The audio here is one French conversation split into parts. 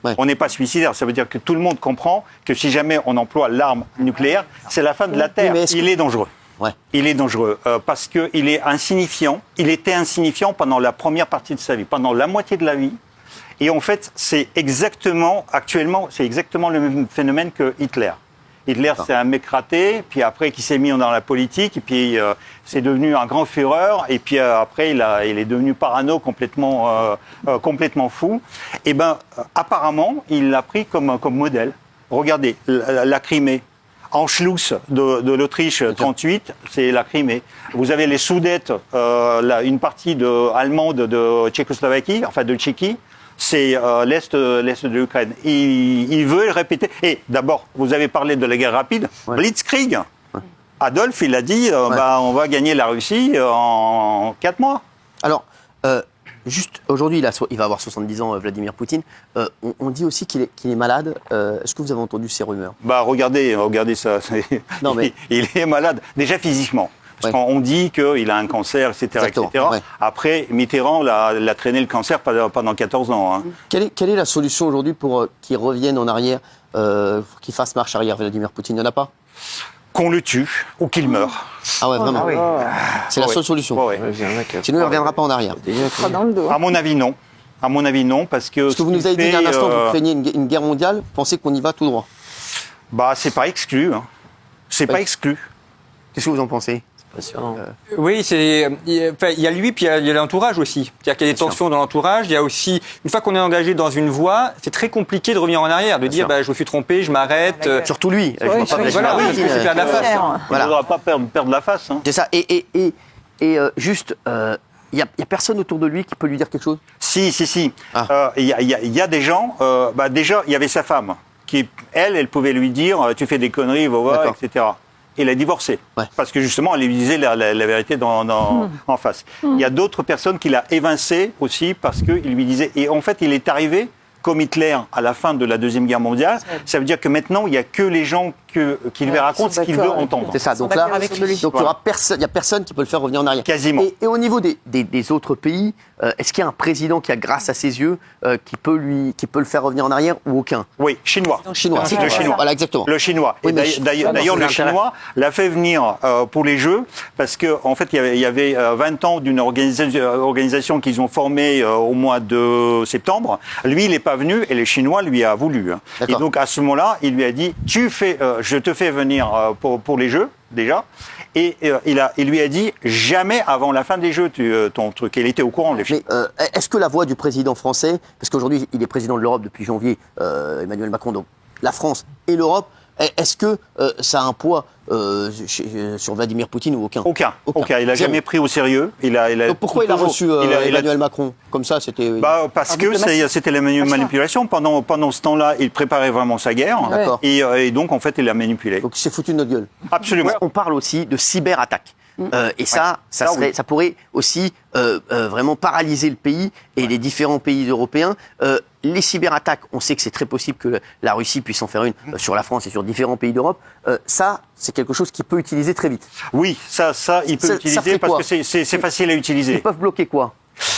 Ouais. On n'est pas suicidaire. Ça veut dire que tout le monde comprend que si jamais on emploie l'arme nucléaire, c'est la fin de la Terre. Oui, Il est dangereux. Ouais. Il est dangereux parce qu'il est insignifiant. Il était insignifiant pendant la première partie de sa vie, pendant la moitié de la vie. Et en fait, actuellement, c'est exactement le même phénomène que Hitler. Hitler, c'est un mec raté, puis après, qui s'est mis dans la politique, et puis c'est devenu un grand fureur, et puis après, il est devenu parano, complètement fou. Et apparemment, il l'a pris comme modèle. Regardez, la Crimée. Anschluss de l'Autriche 38, c'est la Crimée. Vous avez les Sudètes, une partie allemande de Tchécoslovaquie, enfin de Tchéquie. C'est l'Est de l'Ukraine. Il veut répéter. Et d'abord, vous avez parlé de la guerre rapide. Ouais. Blitzkrieg. Ouais. Adolphe, il a dit, on va gagner la Russie en 4 mois. Alors, juste aujourd'hui, il va avoir 70 ans, Vladimir Poutine. On dit aussi qu'il est malade. Est-ce que vous avez entendu ces rumeurs ? Regardez ça. Non, mais... il est malade, déjà physiquement. Parce qu'on dit qu'il a un cancer, etc. Ouais. Après, Mitterrand l'a traîné le cancer pendant 14 ans. Hein. Quelle est la solution aujourd'hui pour qu'il revienne en arrière, qu'il fasse marche arrière, Vladimir Poutine ? Il n'y en a pas ? Qu'on le tue ou qu'il meure. Ah ouais, vraiment. C'est la seule solution. Ouais. Sinon, il ne reviendra pas en arrière. À mon avis, non. À mon avis, non, parce que... Ce que vous nous avez dit il y a un instant, que vous craignez une guerre mondiale, pensez qu'on y va tout droit. C'est pas exclu. Hein. C'est pas exclu. Qu'est-ce que vous en pensez ? Oui, il y a lui, puis il y a l'entourage aussi. Il y a des tensions dans l'entourage. Il y a aussi, une fois qu'on est engagé dans une voie, c'est très compliqué de revenir en arrière, de dire je me suis trompé, je m'arrête. Surtout lui. C'est perdre la face. Il ne faudra pas perdre la face. Hein. C'est ça. Et juste, il n'y a personne autour de lui qui peut lui dire quelque chose ? Si. Il y a des gens. Déjà, il y avait sa femme qui, elle pouvait lui dire tu fais des conneries, va voir, etc. Il a divorcé, parce que justement, elle lui disait la vérité en face. Il y a d'autres personnes qu'il a évincées aussi, parce qu'il lui disait... Et en fait, il est arrivé, comme Hitler, à la fin de la Deuxième Guerre mondiale. Ça veut dire que maintenant, il n'y a que les gens qui lui racontent ce qu'il veut entendre. C'est ça, donc là, il n'y a personne qui peut le faire revenir en arrière. Quasiment. Et au niveau des autres pays, est-ce qu'il y a un président qui a, grâce à ses yeux, qui peut le faire revenir en arrière ou aucun ? Oui, chinois. C'est le chinois. Voilà, exactement. Le chinois. Oui, d'ailleurs, le chinois l'a fait venir pour les Jeux, parce qu'en fait, il y avait 20 ans d'une organisation qu'ils ont formée au mois de septembre. Lui, il n'est pas venu, et le chinois lui a voulu. Hein. Et donc, à ce moment-là, il lui a dit, je te fais venir pour les Jeux, déjà. Et il lui a dit, jamais avant la fin des Jeux, ton truc. Il était au courant, les Chinois. Mais est-ce que la voix du président français, parce qu'aujourd'hui, il est président de l'Europe depuis janvier, Emmanuel Macron, donc la France et l'Europe, est-ce que ça a un poids sur Vladimir Poutine ou aucun ? Aucun. Il n'a jamais pris au sérieux. Donc pourquoi il a reçu Emmanuel Macron ? Comme ça, c'était... parce que c'était la manipulation. Pendant ce temps-là, il préparait vraiment sa guerre. Et donc, en fait, il l'a manipulé. Donc il s'est foutu de notre gueule. Absolument. On parle aussi de cyberattaque. Et ça pourrait aussi vraiment paralyser le pays et les différents pays européens. Les cyberattaques, on sait que c'est très possible que la Russie puisse en faire une sur la France et sur différents pays d'Europe. Ça, c'est quelque chose qu'il peut utiliser très vite. Oui, ça il peut utiliser parce que c'est facile à utiliser. Ils peuvent bloquer quoi ?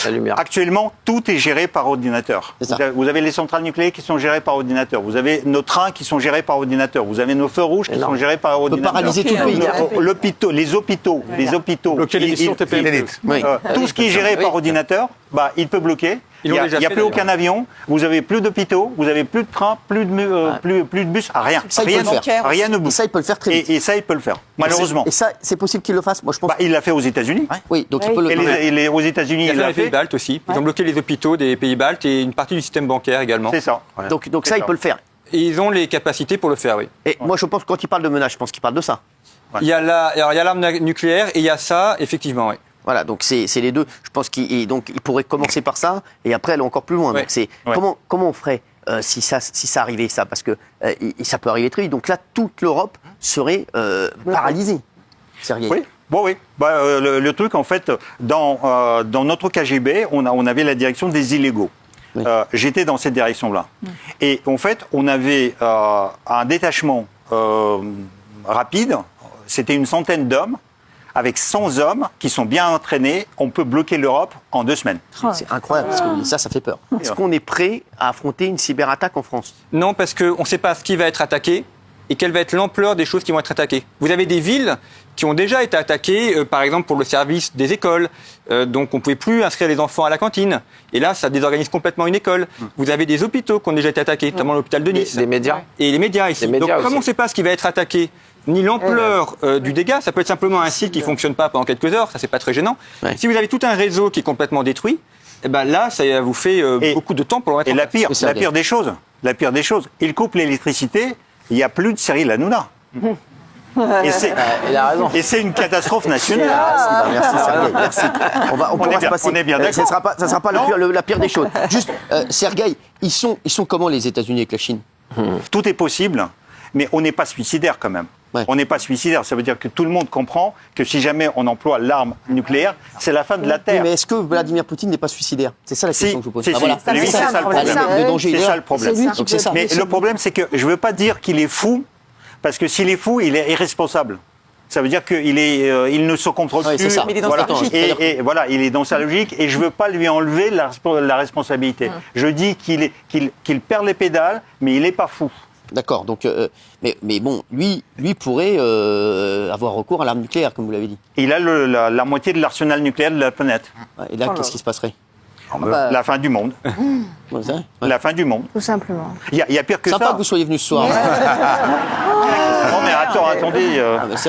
La lumière. Actuellement, tout est géré par ordinateur. Vous avez les centrales nucléaires qui sont gérées par ordinateur. Vous avez nos trains qui sont gérés par ordinateur. Vous avez nos feux rouges qui sont gérés par ordinateur. On peut paralyser tout le pays. Les hôpitaux. Bloquer l'émission TPM2. Tout ce qui est géré par ordinateur, il peut bloquer. Il n'y a plus aucun avion, vous avez plus d'hôpitaux, vous avez plus de trains, plus de bus, rien. Rien ne bouge. Et ça, il peut le faire très vite. Et ça, il peut le faire, malheureusement. Et ça, c'est possible qu'il le fasse. Moi, je pense. Il l'a fait aux États-Unis. Oui, donc il peut le faire. Et aux États-Unis, il l'a fait. Les pays baltes aussi. Ils ont bloqué les hôpitaux des pays baltes et une partie du système bancaire également. C'est ça. Donc ça, il peut le faire. Et ils ont les capacités pour le faire, oui. Et moi, je pense que quand il parle de menace, je pense qu'il parle de ça. Il y a l'arme nucléaire et il y a ça, effectivement, oui. Voilà, donc c'est les deux. Je pense qu'il pourrait commencer par ça et après aller encore plus loin. Donc comment on ferait si ça arrivait ça, parce que ça peut arriver très vite. Donc là, toute l'Europe serait paralysée. Oui. Oui. Le truc, en fait, dans notre KGB, on avait la direction des illégaux. Oui. J'étais dans cette direction-là. Et en fait, on avait un détachement rapide. C'était une centaine d'hommes. avec 100 hommes qui sont bien entraînés, on peut bloquer l'Europe en 2 semaines. C'est incroyable, parce que ça fait peur. Est-ce qu'on est prêt à affronter une cyberattaque en France? Non, parce qu'on ne sait pas ce qui va être attaqué et quelle va être l'ampleur des choses qui vont être attaquées. Vous avez des villes qui ont déjà été attaquées, par exemple pour le service des écoles. Donc on ne pouvait plus inscrire les enfants à la cantine. Et là, ça désorganise complètement une école. Vous avez des hôpitaux qui ont déjà été attaqués, notamment l'hôpital de Nice. Les médias. Et les médias ici. Les médias Donc aussi. comme on ne sait pas ce qui va être attaqué, ni l'ampleur du dégât, ça peut être simplement un site qui ne fonctionne pas pendant quelques heures, ça c'est pas très gênant. Ouais. Si vous avez tout un réseau qui est complètement détruit, eh ben là, ça vous fait beaucoup de temps pour le remettre Et en la place. pire des choses, ils coupent l'électricité, il n'y a plus de Cyril Hanouna. Il a raison. Et c'est une catastrophe nationale. Merci, Sergueï, merci. On pourra se passer. on est bien d'accord. Ça ne sera pas la pire des choses. Juste, Sergueï, ils sont comment les États-Unis avec la Chine? Tout est possible, mais on n'est pas suicidaire quand même. Ouais. On n'est pas suicidaire. Ça veut dire que tout le monde comprend que si jamais on emploie l'arme nucléaire, c'est la fin de la Oui, Terre. mais est-ce que Vladimir Poutine n'est pas suicidaire? C'est ça la question que je vous pose. si, voilà. si, lui, c'est ça le problème. Le danger, il est C'est là. ça le problème. C'est lui qui Donc, c'est peut ça. Mais le problème, c'est que je ne veux pas dire qu'il est fou, parce que s'il est fou, il est irresponsable. Ça veut dire qu'il il ne se contrôle Oui, plus. c'est ça. Mais il est dans Voilà. sa logique. Et voilà, il est dans sa logique, et je ne veux pas lui enlever la responsabilité. Je dis qu'il perd les pédales, mais il n'est pas fou. D'accord. Donc, mais bon, lui pourrait avoir recours à l'arme nucléaire, comme vous l'avez dit. Il a la moitié de l'arsenal nucléaire de la planète. Ouais, et là, qu'est-ce qui se passerait? La fin du monde. Ouais, c'est vrai. Ouais. La fin du monde. Tout simplement. Il y a pire que Sympa ça. que vous soyez venu ce soir. Non mais attendez. Ah, bah, c'est vrai.